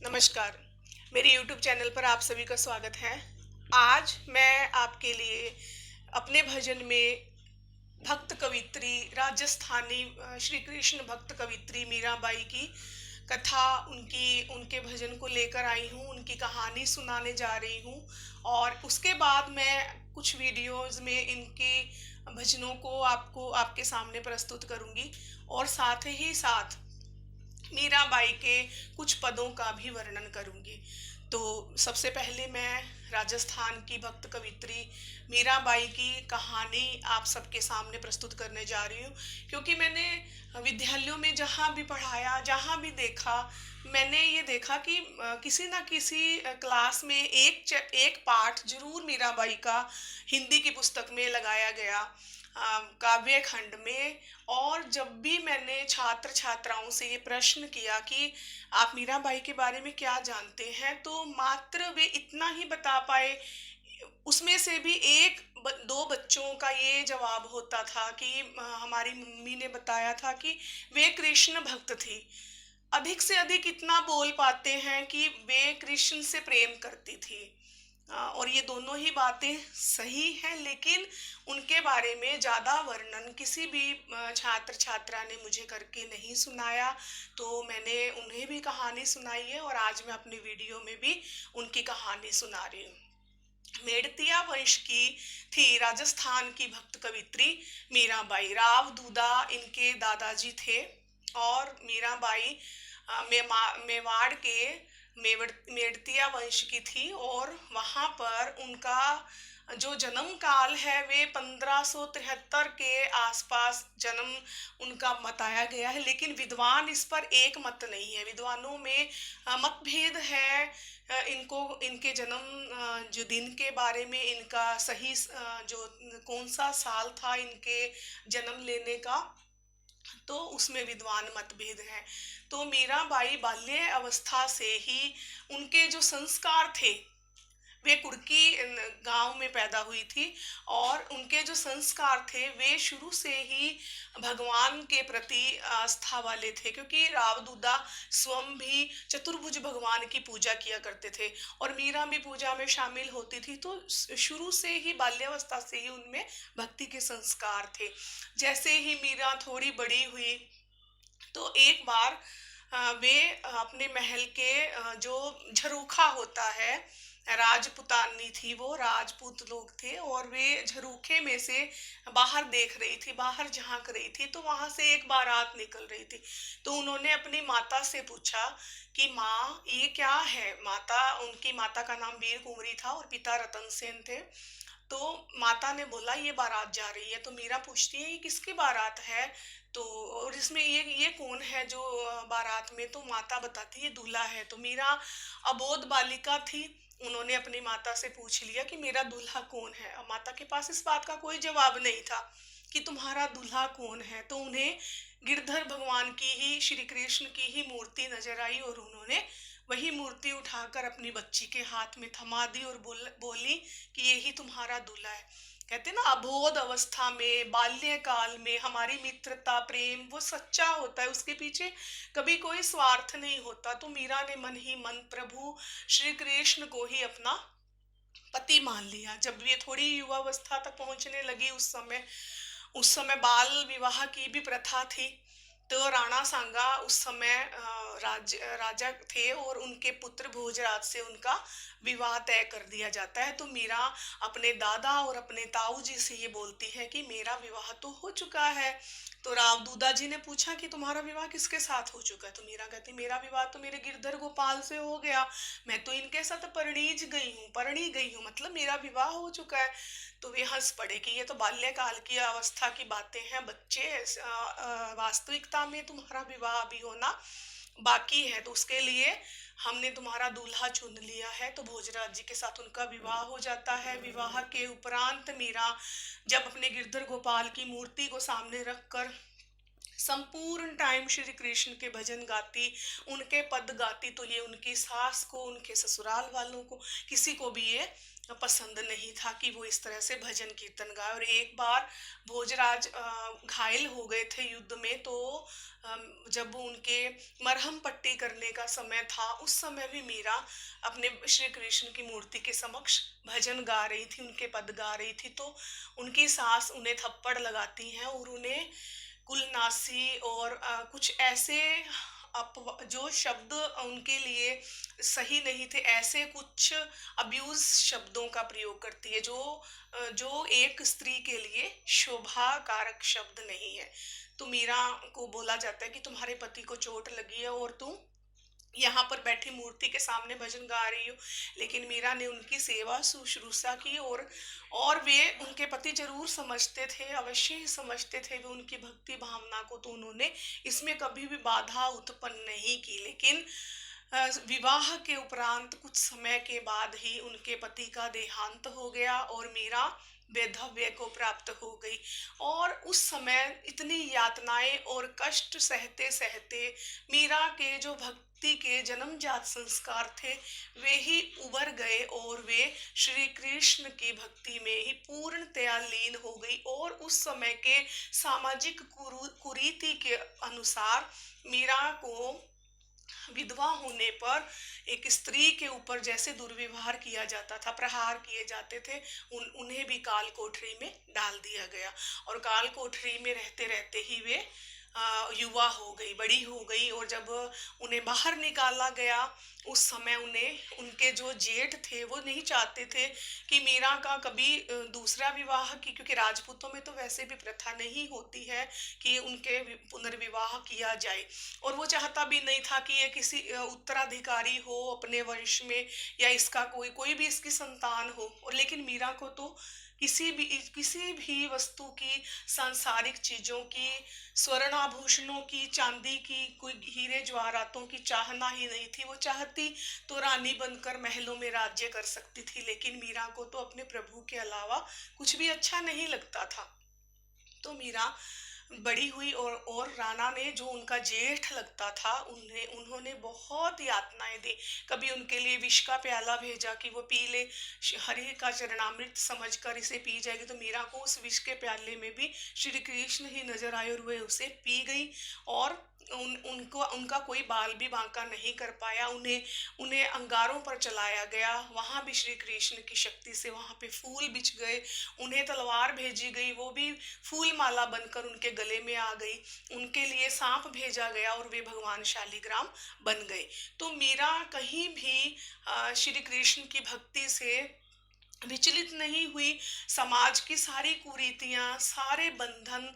नमस्कार। मेरे YouTube channel पर आप सभी का स्वागत है। आज मैं आपके लिए अपने भजन में भक्त कवित्री राजस्थानी श्री कृष्ण भक्त कवित्री मीराबाई की कथा, उनकी उनके भजन को लेकर आई हूँ, उनकी कहानी सुनाने जा रही हूँ। और उसके बाद मैं कुछ वीडियोज़ में इनके भजनों को आपको आपके सामने प्रस्तुत करूँगी और साथ ही साथ मीराबाई के कुछ पदों का भी वर्णन करूंगी। तो सबसे पहले मैं राजस्थान की भक्त कवित्री मीराबाई की कहानी आप सबके सामने प्रस्तुत करने जा रही हूँ, क्योंकि मैंने विद्यालयों में जहाँ भी पढ़ाया, जहाँ भी देखा, मैंने ये देखा कि किसी ना किसी क्लास में एक पाठ जरूर मीराबाई का हिंदी की पुस्तक में लगाया गया, काव्य खंड में। और जब भी मैंने छात्र छात्राओं से ये प्रश्न किया कि आप मीराबाई के बारे में क्या जानते हैं, तो मात्र वे इतना ही बता पाए। उसमें से भी दो बच्चों का ये जवाब होता था कि हमारी मम्मी ने बताया था कि वे कृष्ण भक्त थी। अधिक से अधिक इतना बोल पाते हैं कि वे कृष्ण से प्रेम करती थी। और ये दोनों ही बातें सही हैं, लेकिन उनके बारे में ज़्यादा वर्णन किसी भी छात्र छात्रा ने मुझे करके नहीं सुनाया। तो मैंने उन्हें भी कहानी सुनाई है और आज मैं अपनी वीडियो में भी उनकी कहानी सुना रही हूँ। मेड़तिया वंश की थी राजस्थान की भक्त कवित्री मीराबाई। राव दूदा इनके दादाजी थे और मीराबाई मेवाड़ के मेड़तिया वंश की थी। और वहाँ पर उनका जो जन्म काल है वे 1573 के आसपास जन्म उनका बताया गया है, लेकिन विद्वान इस पर एक मत नहीं है। विद्वानों में मतभेद है। इनको इनके जन्म जो दिन के बारे में, इनका सही जो कौन सा साल था इनके जन्म लेने का, तो उसमें विद्वान मतभेद है। तो मीराबाई बाल्य अवस्था से ही उनके जो संस्कार थे, वे कुर्की गांव में पैदा हुई थी और उनके जो संस्कार थे वे शुरू से ही भगवान के प्रति आस्था वाले थे, क्योंकि रावदूदा स्वयं भी चतुर्भुज भगवान की पूजा किया करते थे और मीरा भी पूजा में शामिल होती थी। तो शुरू से ही बाल्यावस्था से ही उनमें भक्ति के संस्कार थे। जैसे ही मीरा थोड़ी बड़ी हुई तो एक बार वे अपने महल के जो झरोखा होता है, राजपुतानी थी, वो राजपूत लोग थे और वे झरोखे में से बाहर देख रही थी, बाहर झांक रही थी। तो वहां से एक बारात निकल रही थी। तो उन्होंने अपनी माता से पूछा कि माँ ये क्या है। उनकी माता का नाम वीर कुंवरी था और पिता रतन सेन थे। तो माता ने बोला ये बारात जा रही है। तो मीरा पूछती है ये किसकी बारात है, तो और इसमें ये कौन है जो बारात में। तो माता बताती है दूल्हा है। तो मीरा अबोध बालिका थी, उन्होंने अपनी माता से पूछ लिया कि मेरा दूल्हा कौन है। अब माता के पास इस बात का कोई जवाब नहीं था कि तुम्हारा दूल्हा कौन है। तो उन्हें गिरधर भगवान की ही, श्री कृष्ण की ही मूर्ति नजर आई और उन्होंने वही मूर्ति उठाकर अपनी बच्ची के हाथ में थमा दी और बोली कि यही तुम्हारा दूल्हा है। कहते ना, अबोध अवस्था में, बाल्यकाल में हमारी मित्रता, प्रेम वो सच्चा होता है, उसके पीछे कभी कोई स्वार्थ नहीं होता। तो मीरा ने मन ही मन प्रभु श्री कृष्ण को ही अपना पति मान लिया। जब ये थोड़ी युवावस्था तक पहुंचने लगी, उस समय बाल विवाह की भी प्रथा थी। तो राणा सांगा उस समय राजा थे और उनके पुत्र भोजराज से उनका विवाह तय कर दिया जाता है। तो मीरा अपने दादा और अपने ताऊ जी से ये बोलती है कि मेरा विवाह तो हो चुका है। तो राव दूदा जी ने पूछा कि तुम्हारा विवाह किसके साथ हो चुका है। तो मीरा कहती मेरा विवाह तो मेरे गिरधर गोपाल से हो गया, मैं तो इनके साथ परणी गई हूँ, मतलब मेरा विवाह हो चुका है। तो वे हंस पड़े कि ये तो बाल्यकाल की अवस्था की बातें हैं बच्चे, वास्तविकता में तुम्हारा विवाह अभी होना बाकी है। तो उसके लिए हमने तुम्हारा दूल्हा चुन लिया है। तो भोजराज जी के साथ उनका विवाह हो जाता है। विवाह के उपरांत मीरा जब अपने गिरधर गोपाल की मूर्ति को सामने रखकर संपूर्ण टाइम श्री कृष्ण के भजन गाती, उनके पद गाती, तो ये उनकी सास को, उनके ससुराल वालों को, किसी को भी ये पसंद नहीं था कि वो इस तरह से भजन कीर्तन गाए। और एक बार भोजराज घायल हो गए थे युद्ध में, तो जब उनके मरहम पट्टी करने का समय था, उस समय भी मीरा अपने श्री कृष्ण की मूर्ति के समक्ष भजन गा रही थी, उनके पद गा रही थी। तो उनकी सास उन्हें थप्पड़ लगाती हैं और उन्हें कुलनासी और कुछ ऐसे जो शब्द उनके लिए सही नहीं थे, ऐसे कुछ अब्यूज शब्दों का प्रयोग करती है, जो एक स्त्री के लिए शोभा कारक शब्द नहीं है। तो मीरा को बोला जाता है कि तुम्हारे पति को चोट लगी है और तुम यहाँ पर बैठी मूर्ति के सामने भजन गा रही हो। लेकिन मीरा ने उनकी सेवा शुश्रूषा की, और वे उनके पति जरूर समझते थे, अवश्य ही समझते थे वे उनकी भक्ति भावना को, तो उन्होंने इसमें कभी भी बाधा उत्पन्न नहीं की। लेकिन विवाह के उपरांत कुछ समय के बाद ही उनके पति का देहांत हो गया और मीरा वैधव्य को प्राप्त हो गई। और उस समय इतनी यातनाएं और कष्ट सहते सहते मीरा के जो भक्ति के जन्मजात संस्कार थे, वे ही उबर गए और वे श्री कृष्ण की भक्ति में ही पूर्णतया लीन हो गई। और उस समय के सामाजिक कुरीति के अनुसार मीरा को विधवा होने पर एक स्त्री के ऊपर जैसे दुर्व्यवहार किया जाता था, प्रहार किए जाते थे, उन्हें भी काल कोठरी में डाल दिया गया। और काल कोठरी में रहते रहते ही वे युवा हो गई, बड़ी हो गई। और जब उन्हें बाहर निकाला गया, उस समय उन्हें उनके जो जेठ थे वो नहीं चाहते थे कि मीरा का कभी दूसरा विवाह की, क्योंकि राजपूतों में तो वैसे भी प्रथा नहीं होती है कि उनके पुनर्विवाह किया जाए। और वो चाहता भी नहीं था कि ये किसी उत्तराधिकारी हो अपने वंश में, या इसका कोई भी इसकी संतान हो। और लेकिन मीरा को तो किसी भी वस्तु की, सांसारिक चीजों की, स्वर्ण आभूषणों की, चांदी की, कोई हीरे जवाहरातों की चाहना ही नहीं थी। वो चाहती तो रानी बनकर महलों में राज्य कर सकती थी, लेकिन मीरा को तो अपने प्रभु के अलावा कुछ भी अच्छा नहीं लगता था। तो मीरा बड़ी हुई, और राणा ने, जो उनका जेठ लगता था, उन्होंने बहुत यातनाएं दी। कभी उनके लिए विष का प्याला भेजा कि वो पी ले, हरि का चरणामृत समझकर इसे पी जाएगी। तो मीरा को उस विष के प्याले में भी श्री कृष्ण ही नजर आए और वह उसे पी गई। और उनका कोई बाल भी बांका नहीं कर पाया। उन्हें उन्हें अंगारों पर चलाया गया, वहां भी श्री कृष्ण की शक्ति से वहां पे फूल बिछ गए। उन्हें तलवार भेजी गई, वो भी फूल माला बनकर उनके गले में आ गई। उनके लिए सांप भेजा गया और वे भगवान शालिग्राम बन गए। तो मीरा कहीं भी श्री कृष्ण की भक्ति से विचलित नहीं हुई। समाज की सारी कुरीतियां, सारे बंधन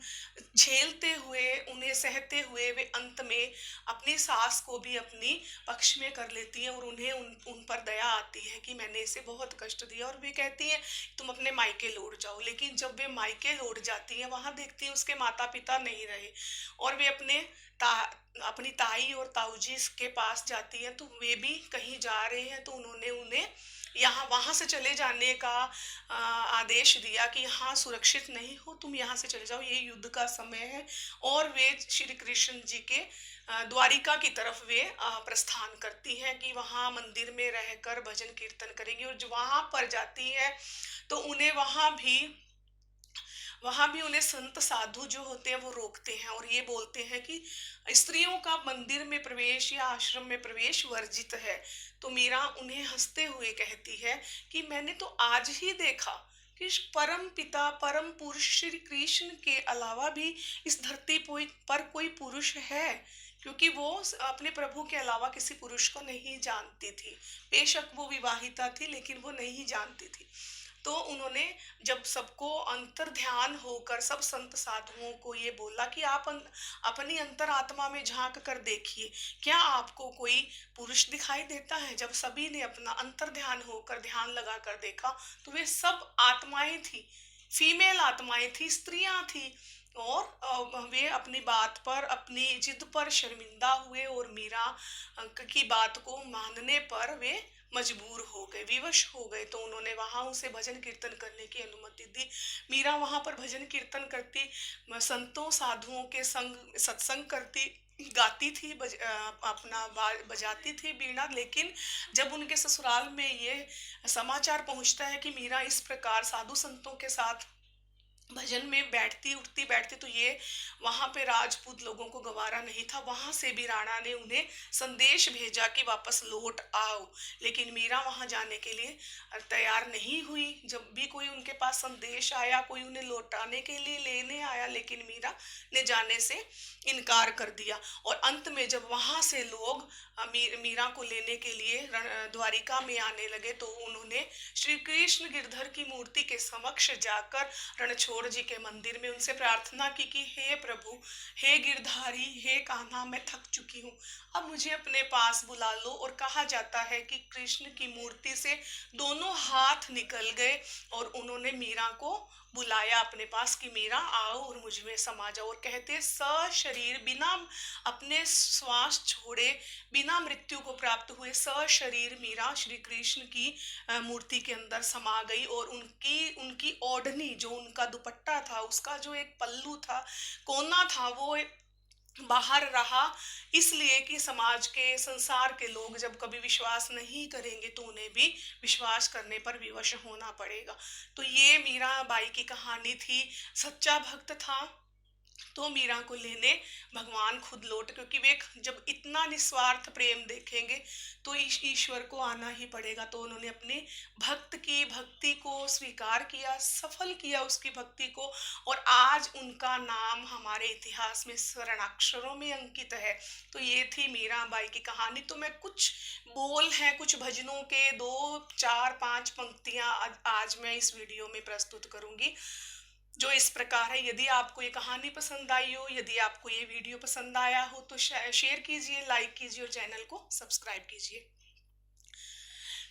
झेलते हुए, उन्हें सहते हुए, वे अंत में अपनी सास को भी अपनी पक्ष में कर लेती हैं। और उन्हें उन पर दया आती है कि मैंने इसे बहुत कष्ट दिया, और वे कहती हैं तुम अपने मायके लौट जाओ। लेकिन जब वे मायके लौट जाती हैं, वहां देखती हैं उसके माता पिता नहीं रहे, और वे अपनी ताई और ताऊजी के पास जाती हैं, तो वे भी कहीं जा रहे हैं। तो उन्होंने उन्हें वहां से चले जाने का आदेश दिया कि यहाँ सुरक्षित नहीं हो, तुम यहाँ से चले जाओ, ये युद्ध का समय है। और वे श्री कृष्ण जी के द्वारिका की तरफ वे प्रस्थान करती हैं कि वहाँ मंदिर में रहकर भजन कीर्तन करेंगी। और जो वहां पर जाती है, तो वहां भी उन्हें संत साधु जो होते हैं वो रोकते हैं, और ये बोलते हैं कि स्त्रियों का मंदिर में प्रवेश या आश्रम में प्रवेश वर्जित है। तो मीरा उन्हें हंसते हुए कहती है कि मैंने तो आज ही देखा कि परम पिता, परम पुरुष श्री कृष्ण के अलावा भी इस धरती पर कोई पुरुष है, क्योंकि वो अपने प्रभु के अलावा किसी पुरुष को नहीं जानती थी। बेशक वो विवाहिता थी, लेकिन वो नहीं जानती थी। तो उन्होंने जब सबको अंतर ध्यान होकर, सब संत साधुओं को ये बोला कि आप अपनी अंतर आत्मा में झांक कर देखिए, क्या आपको कोई पुरुष दिखाई देता है? जब सभी ने अपना अंतर ध्यान होकर ध्यान लगा कर देखा, तो वे सब आत्माएं थी, फीमेल आत्माएं थी, स्त्रियां थी। और वे अपनी बात पर, अपनी जिद पर शर्मिंदा हुए, और मीरा की बात को मानने पर वे मजबूर हो गए, विवश हो गए। तो उन्होंने वहां उसे भजन कीर्तन करने की अनुमति दी। मीरा वहां पर भजन कीर्तन करती, संतों साधुओं के संग सत्संग करती, गाती थी, बजाती थी बीड़ा। लेकिन जब उनके ससुराल में ये समाचार पहुंचता है कि मीरा इस प्रकार साधु संतों के साथ भजन में बैठती, तो ये वहां पे राजपूत लोगों को गवारा नहीं था। वहां से भी राणा ने उन्हें संदेश भेजा कि वापस लौट आओ, लेकिन मीरा वहां जाने के लिए तैयार नहीं हुई। जब भी कोई उनके पास संदेश आया, कोई उन्हें लौटाने के लिए लेने आया, लेकिन मीरा ने जाने से इनकार कर दिया। और अंत में जब वहां से लोग मीरा को लेने के लिए द्वारिका में आने लगे, तो उन्होंने श्री कृष्ण गिरधर की मूर्ति के समक्ष जाकर रणछोड़ जी के मंदिर में उनसे प्रार्थना की कि हे प्रभु, हे गिरधारी, हे कान्हा, मैं थक चुकी हूँ, अब मुझे अपने पास बुला लो। और कहा जाता है कि कृष्ण की मूर्ति से दोनों हाथ निकल गए और उन्होंने मीरा को बुलाया अपने पास कि मीरा आओ और मुझ में समा जाओ। और कहते सशरीर, बिना अपने श्वास छोड़े, बिना मृत्यु को प्राप्त हुए, सशरीर मीरा श्री कृष्ण की मूर्ति के अंदर समा गई। और उनकी उनकी ओढ़नी, जो उनका दुपट्टा था, उसका जो एक पल्लू था, कोना था, वो बाहर रहा। इसलिए कि समाज के, संसार के लोग जब कभी विश्वास नहीं करेंगे तो उन्हें भी विश्वास करने पर विवश होना पड़ेगा। तो ये मीराबाई की कहानी थी। सच्चा भक्त था तो मीरा को लेने भगवान खुद लौट, क्योंकि वे जब इतना निस्वार्थ प्रेम देखेंगे तो ईश्वर को आना ही पड़ेगा। तो उन्होंने अपने भक्त की भक्ति को स्वीकार किया, सफल किया उसकी भक्ति को, और आज उनका नाम हमारे इतिहास में स्वर्णाक्षरों में अंकित है। तो ये थी मीराबाई की कहानी। तो मैं कुछ बोल हैं, कुछ भजनों के 2 4 5 पंक्तियां आज मैं इस वीडियो में प्रस्तुत करूंगी, जो इस प्रकार है। यदि आपको ये कहानी पसंद आई हो, यदि आपको ये वीडियो पसंद आया हो, तो शेयर कीजिए, लाइक कीजिए और चैनल को सब्सक्राइब कीजिए।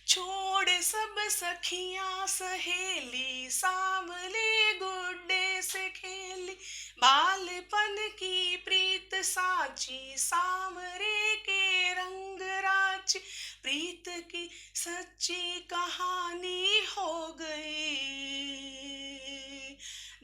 छोड़ सब सखियां सहेली, सांवले गुड्डे से खेली, बालपन की प्रीत साची, सांवरे के रंग राची, प्रीत की सच्ची कहानी हो गई।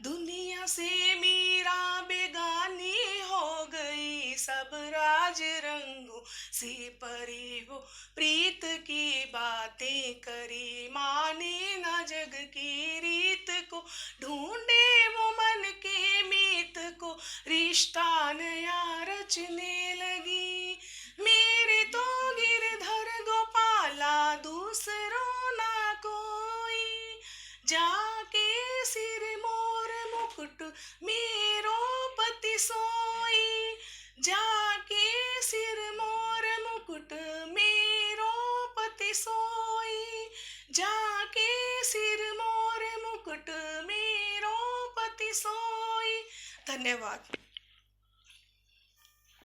दुनिया से मीरा बेगानी हो गई, सब राज रंगों से परे हो, प्रीत की बातें करी, माने ना जग की रीत को, ढूंढे वो मन के मीत को, रिश्ता नया रचने लगी। मेरे तो गिरधर गोपाला, दूसरों ना कोई, जाके सिर मोर मुकुट मेरो पति सोई, जाके सिर मोर मुकुट मेरो पति सोई, जाके सिर मोर मुकुट मेरो पति सोई। धन्यवाद।